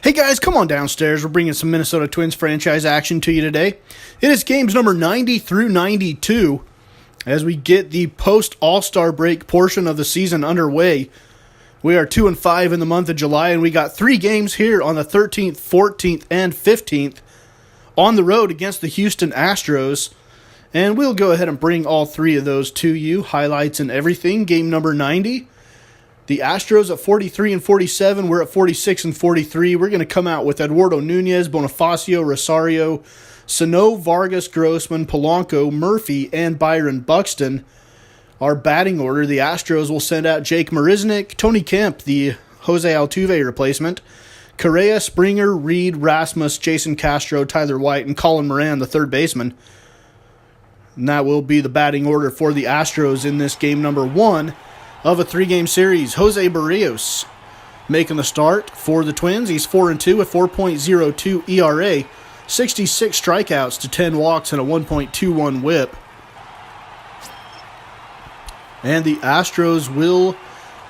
Hey guys, come on downstairs. We're bringing some Minnesota Twins franchise action to you today. It is games number 90 through 92 as we get the post-All-Star break portion of the season underway. We are 2-5 in the month of July, and we got 3 games here on the 13th, 14th, and 15th on the road against the Houston Astros. And we'll go ahead and bring all 3 of those to you, highlights and everything. Game number 90. The Astros at 43 and 47. We're at 46 and 43. We're going to come out with Eduardo Nunez, Bonifacio, Rosario, Sano, Vargas, Grossman, Polanco, Murphy, and Byron Buxton. Our batting order, the Astros will send out Jake Marisnick, Tony Kemp, the Jose Altuve replacement, Correa, Springer, Reed, Rasmus, Jason Castro, Tyler White, and Colin Moran, the third baseman. And that will be the batting order for the Astros in this game number 1 of a 3-game series. Jose Barrios making the start for the Twins. He's 4-2 with 4.02 ERA, 66 strikeouts to 10 walks and a 1.21 whip. And the Astros will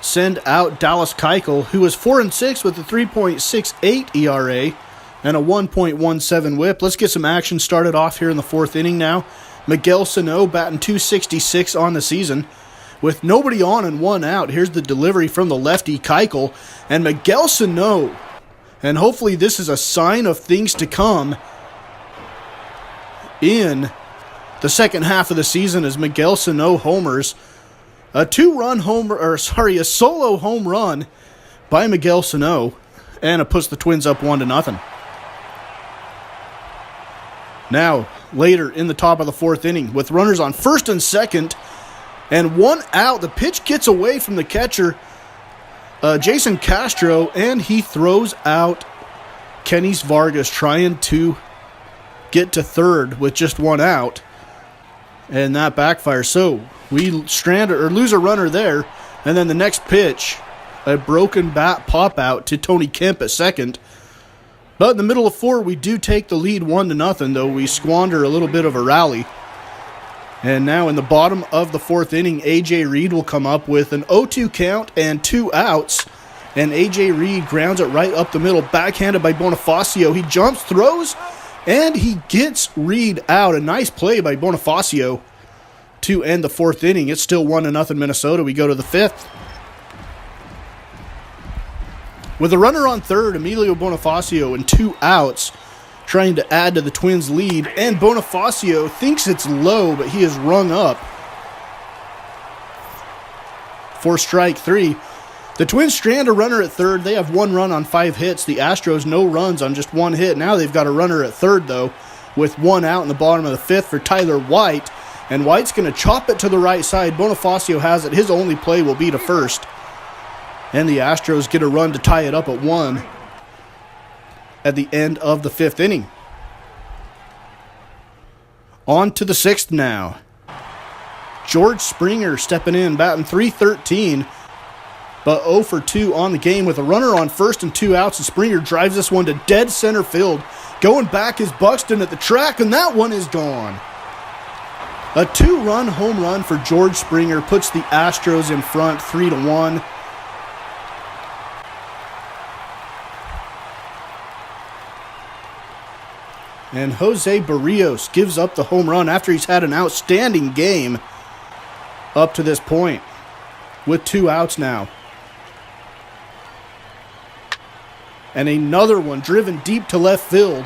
send out Dallas Keuchel, who is 4-6 with a 3.68 ERA and a 1.17 whip. Let's get some action started off here in the 4th inning now. Miguel Sano batting .266 on the season. With nobody on and 1 out, here's the delivery from the lefty Keuchel and Miguel Sano. And hopefully this is a sign of things to come in the second half of the season as Miguel Sano homers. A solo home run by Miguel Sano, and it puts the Twins up 1-0. Now, later in the top of the 4th inning, with runners on first and second, and 1 out, the pitch gets away from the catcher, Jason Castro, and he throws out Kenys Vargas trying to get to third with just 1 out, and that backfires. So we lose a runner there, and then the next pitch, a broken bat pop out to Tony Kemp at second. But in the middle of 4, we do take the lead 1-0, though we squander a little bit of a rally. And now in the bottom of the 4th inning, A.J. Reed will come up with an 0-2 count and 2 outs. And A.J. Reed grounds it right up the middle, backhanded by Bonifacio. He jumps, throws, and he gets Reed out. A nice play by Bonifacio to end the 4th inning. It's still 1-0 Minnesota. We go to the 5th. With a runner on third, EMILIO Bonifacio and 2 outs, trying to add to the Twins' lead, and Bonifacio thinks it's low, but he is rung up for strike 3. The Twins strand a runner at third. They have 1 run on 5 hits. The Astros, no runs on just 1 hit. Now they've got a runner at third, though, with 1 out in the bottom of the 5th for Tyler White, and White's going to chop it to the right side. Bonifacio has it. His only play will be to first, and the Astros get a run to tie it up at 1 at the end of the 5th inning. On to the 6th now. George Springer stepping in, batting .313, but 0 for 2 on the game with a runner on first and 2 outs, and Springer drives this one to dead center field. Going back is Buxton at the track, and that one is gone. A 2-run home run for George Springer puts the Astros in front 3-1. And Jose Barrios gives up the home run after he's had an outstanding game up to this point with 2 outs now. And another one driven deep to left field.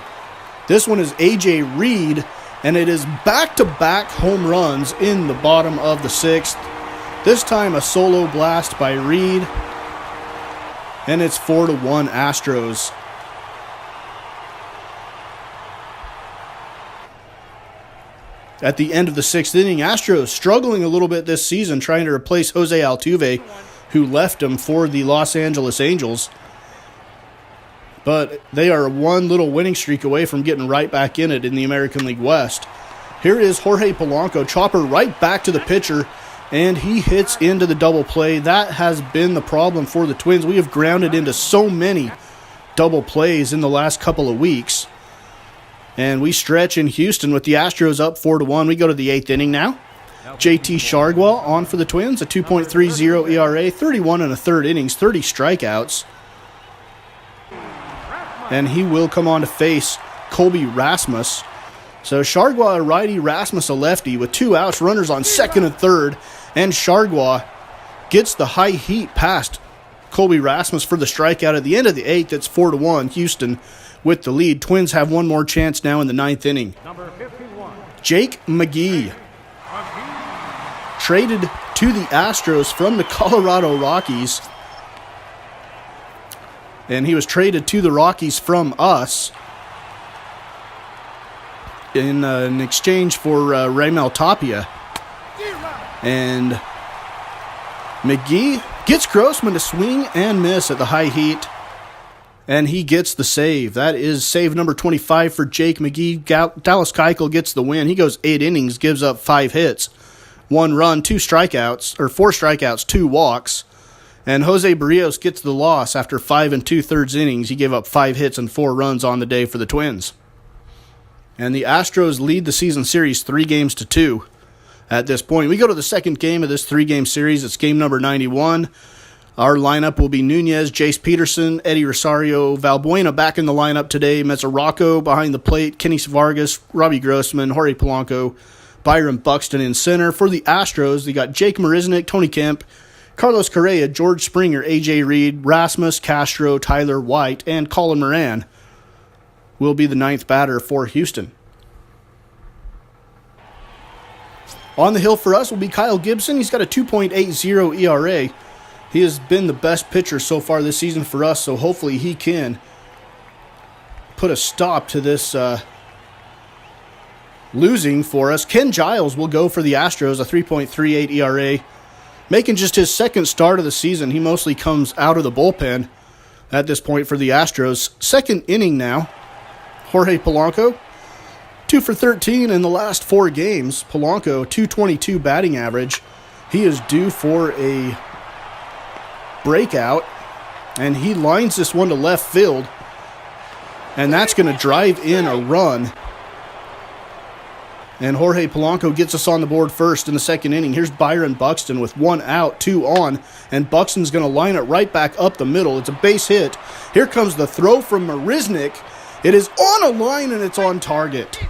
This one is A.J. Reed, and it is back-to-back home runs in the bottom of the 6th. This time a solo blast by Reed, and it's 4-1 Astros. At the end of the 6th inning, Astros struggling a little bit this season, trying to replace Jose Altuve, who left him for the Los Angeles Angels. But they are 1 little winning streak away from getting right back in it in the American League West. Here is Jorge Polanco, chopper right back to the pitcher, and he hits into the double play. That has been the problem for the Twins. We have grounded into so many double plays in the last couple of weeks. And we stretch in Houston with the Astros up 4-1. We go to the 8th inning now. JT Chargois on for the Twins, a 2.30 ERA, 31 1/3 innings, 30 strikeouts. and he will come on to face Colby Rasmus. So Chargois a righty, Rasmus a lefty with 2 outs, runners on second and third, and Chargois gets the high heat past Colby Rasmus for the strikeout at the end of the 8th. It's 4-1, Houston with the lead. Twins have one more chance now in the 9th inning. Number 51. Jake McGee, traded to the Astros from the Colorado Rockies. And he was traded to the Rockies from us in exchange for Raimel Tapia. And McGee gets Grossman to swing and miss at the high heat, and he gets the save. That is save number 25 for Jake McGee. Dallas Keuchel gets the win. He goes 8 innings, gives up 5 hits, 1 run, 4 strikeouts, 2 walks. And Jose Barrios gets the loss after 5 2/3 innings. He gave up 5 hits and 4 runs on the day for the Twins. And the Astros lead the season series 3-2 at this point. We go to the second game of this 3-game series. It's game number 91. Our lineup will be Nunez, Jace Peterson, Eddie Rosario, Valbuena back in the lineup today, Mesoraco behind the plate, Kenny Vargas, Robbie Grossman, Jorge Polanco, Byron Buxton in center. For the Astros, they got Jake Marisnick, Tony Kemp, Carlos Correa, George Springer, A.J. Reed, Rasmus, Castro, Tyler White, and Colin Moran will be the 9th batter for Houston. On the hill for us will be Kyle Gibson. He's got a 2.80 ERA. He has been the best pitcher so far this season for us, so hopefully he can put a stop to this losing for us. Ken Giles will go for the Astros, a 3.38 ERA. Making just his second start of the season. He mostly comes out of the bullpen at this point for the Astros. Second inning now. Jorge Polanco, 2 for 13 in the last 4 games. Polanco, 222 batting average. He is due for a breakout, and he lines this one to left field, and that's going to drive in a run. And Jorge Polanco gets us on the board first in the second inning. Here's Byron Buxton with 1 out, 2 on, and Buxton's going to line it right back up the middle. It's a base hit. Here comes the throw from Marisnick. It is on a line, and it's on target.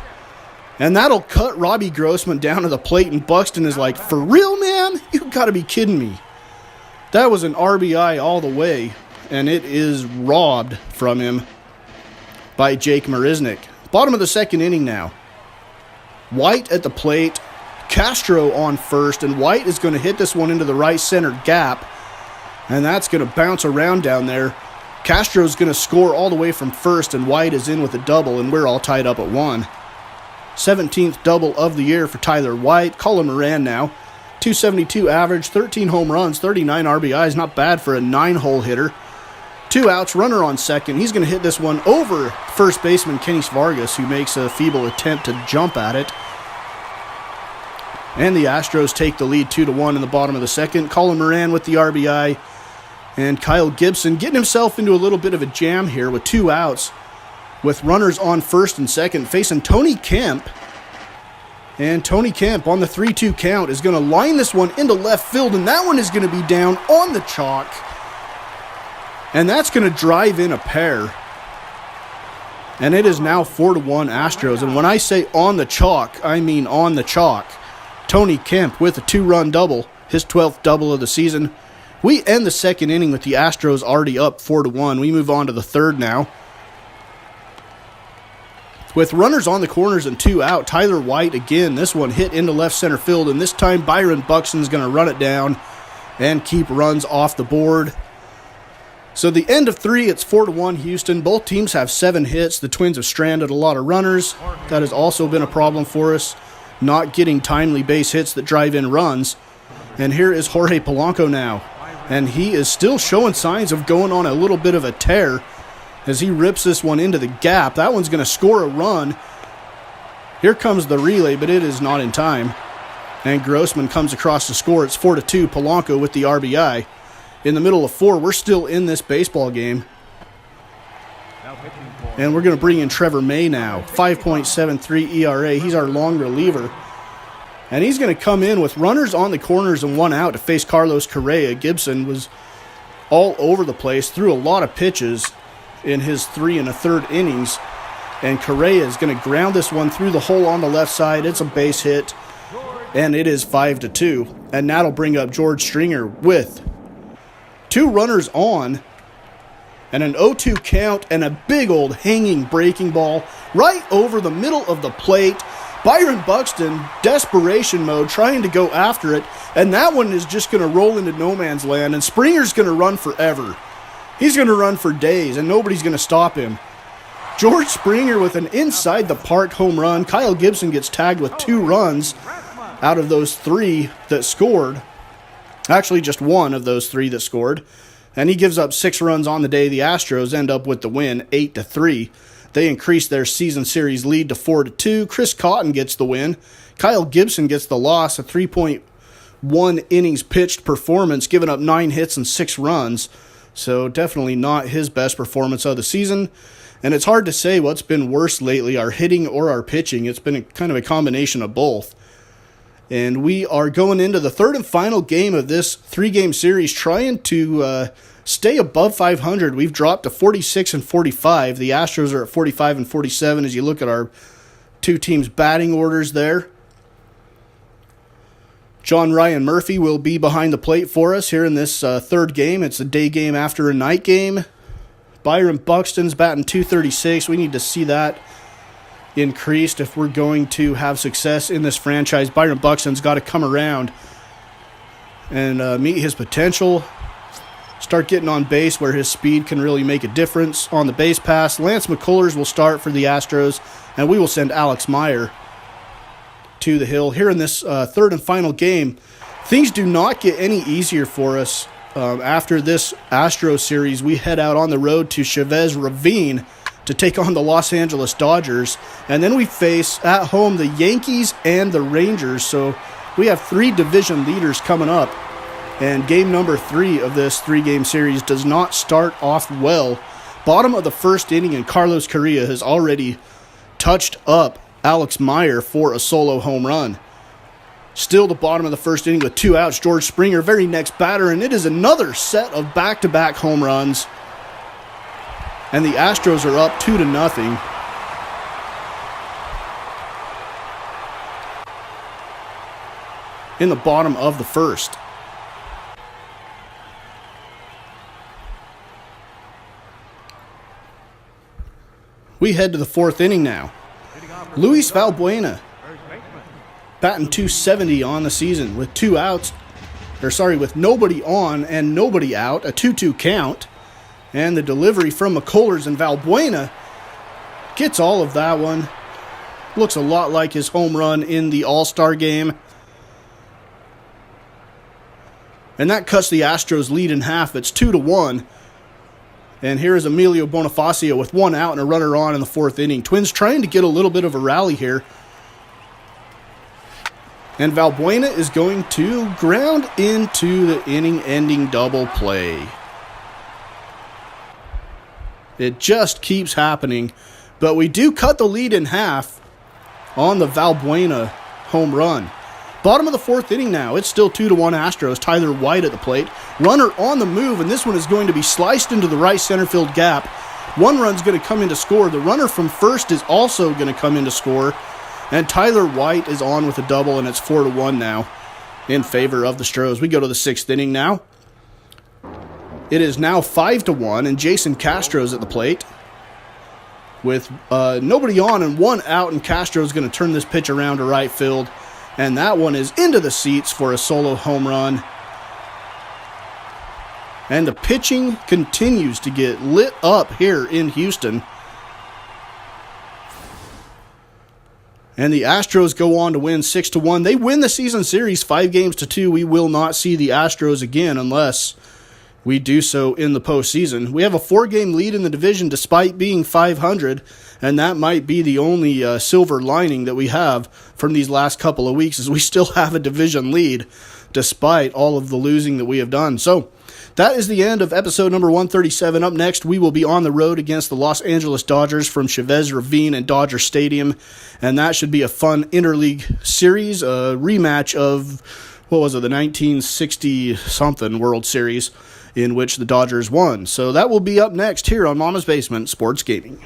And that'll cut Robbie Grossman down to the plate, and Buxton is like, for real, man? You got to be kidding me. That was an RBI all the way, and it is robbed from him by Jake Marisnick. Bottom of the second inning now. White at the plate, Castro on first, and White is going to hit this one into the right center gap, and that's going to bounce around down there. Castro's going to score all the way from first, and White is in with a double, and we're all tied up at 1. 17th double of the year for Tyler White. Colin Moran now, 272 average, 13 home runs, 39 RBIs, not bad for a 9-hole hitter. 2 outs, runner on second. He's going to hit this one over first baseman Kenny Vargas, who makes a feeble attempt to jump at it. And the Astros take the lead 2-1 in the bottom of the second. Colin Moran with the RBI. And Kyle Gibson getting himself into a little bit of a jam here with 2 outs, with runners on first and second, facing Tony Kemp. And Tony Kemp on the 3-2 count is going to line this one into left field, and that one is going to be down on the chalk. And that's going to drive in a pair. And it is now 4-1 Astros. And when I say on the chalk, I mean on the chalk. Tony Kemp with a 2-run double, his 12th double of the season. We end the second inning with the Astros already up 4-1. We move on to the third now. With runners on the corners and 2 out, Tyler White again. This one hit into left center field, and this time Byron Buxton's going to run it down and keep runs off the board. So the end of 3, it's 4-1 Houston. Both teams have 7 hits. The Twins have stranded a lot of runners. That has also been a problem for us, not getting timely base hits that drive in runs. And here is Jorge Polanco now. And he is still showing signs of going on a little bit of a tear as he rips this one into the gap. That one's going to score a run. Here comes the relay, but it is not in time. And Grossman comes across to score. It's 4-2, Polanco with the RBI. In the middle of 4, we're still in this baseball game. And we're going to bring in Trevor May now. 5.73 ERA. He's our long reliever. And he's going to come in with runners on the corners and 1 out to face Carlos Correa. Gibson was all over the place, threw a lot of pitches, in his 3 1/3 innings. And Correa is going to ground this one through the hole on the left side. It's a base hit, and it is 5-2. And that'll bring up George Stringer with 2 runners on and an 0-2 count and a big old hanging breaking ball right over the middle of the plate. Byron Buxton, desperation mode, trying to go after it, and that one is just going to roll into no man's land, and Springer's going to run forever. He's going to run for days, and nobody's going to stop him. George Springer with an inside-the-park home run. Kyle Gibson gets tagged with 2 runs out of those 3 that scored. Actually, just 1 of those 3 that scored. And he gives up 6 runs on the day. The Astros end up with the win, 8-3. They increase their season series lead to 4-2. Chris Cotton gets the win. Kyle Gibson gets the loss, a 3.1 innings pitched performance, giving up 9 hits and 6 runs. So definitely not his best performance of the season. And it's hard to say what's been worse lately, our hitting or our pitching. It's been kind of a combination of both. And we are going into the 3rd and final game of this 3-game series, trying to stay above 500. We've dropped to 46-45. The Astros are at 45-47 as you look at our 2 teams' batting orders there. John Ryan Murphy will be behind the plate for us here in this 3rd game. It's a day game after a night game. Byron Buxton's batting .236. We need to see that increased if we're going to have success in this franchise. Byron Buxton's got to come around and meet his potential. Start getting on base where his speed can really make a difference on the base pass. Lance McCullers will start for the Astros, and we will send Alex Meyer to the hill. Here in this 3rd and final game, things do not get any easier for us. After this Astros series, we head out on the road to Chavez Ravine to take on the Los Angeles Dodgers. And then we face, at home, the Yankees and the Rangers. So we have 3 division leaders coming up. And game number 3 of this 3-game series does not start off well. Bottom of the 1st inning, and Carlos Correa has already touched up Alex Meyer for a solo home run. Still the bottom of the 1st inning with 2 outs. George Springer, very next batter, and it is another set of back-to-back home runs. And the Astros are up 2-0. In the bottom of the 1st. We head to the 4th inning now. Luis Valbuena, batting .270 on the season with 2 outs, with nobody on and nobody out, a 2-2 count. And the delivery from McCullers, and Valbuena gets all of that one. Looks a lot like his home run in the All-Star game. And that cuts the Astros lead in half. It's 2-1. And here is EMILIO BONIFACIO with 1 out and a runner on in the 4th inning. Twins trying to get a little bit of a rally here. And Valbuena is going to ground into the inning-ending double play. It just keeps happening. But we do cut the lead in half on the Valbuena home run. Bottom of the 4th inning now. It's still 2-1 Astros. Tyler White at the plate. Runner on the move, and this one is going to be sliced into the right center field gap. 1 run's going to come in to score. The runner from first is also going to come in to score. And Tyler White is on with a double, and it's 4-1 now in favor of the Astros. We go to the 6th inning now. It is now 5-1, and Jason Castro's at the plate with nobody on and 1 out, and Castro's going to turn this pitch around to right field, and that one is into the seats for a solo home run. And the pitching continues to get lit up here in Houston. And the Astros go on to win 6-1. They win the season series 5-2. We will not see the Astros again unless we do so in the postseason. We have a 4-game lead in the division despite being 500, and that might be the only silver lining that we have from these last couple of weeks, is we still have a division lead despite all of the losing that we have done. So that is the end of episode number 137. Up next, we will be on the road against the Los Angeles Dodgers from Chavez Ravine and Dodger Stadium, and that should be a fun interleague series, a rematch of what was it, the 1960-something World Series in which the Dodgers won. So that will be up next here on Mama's Basement Sports Gaming.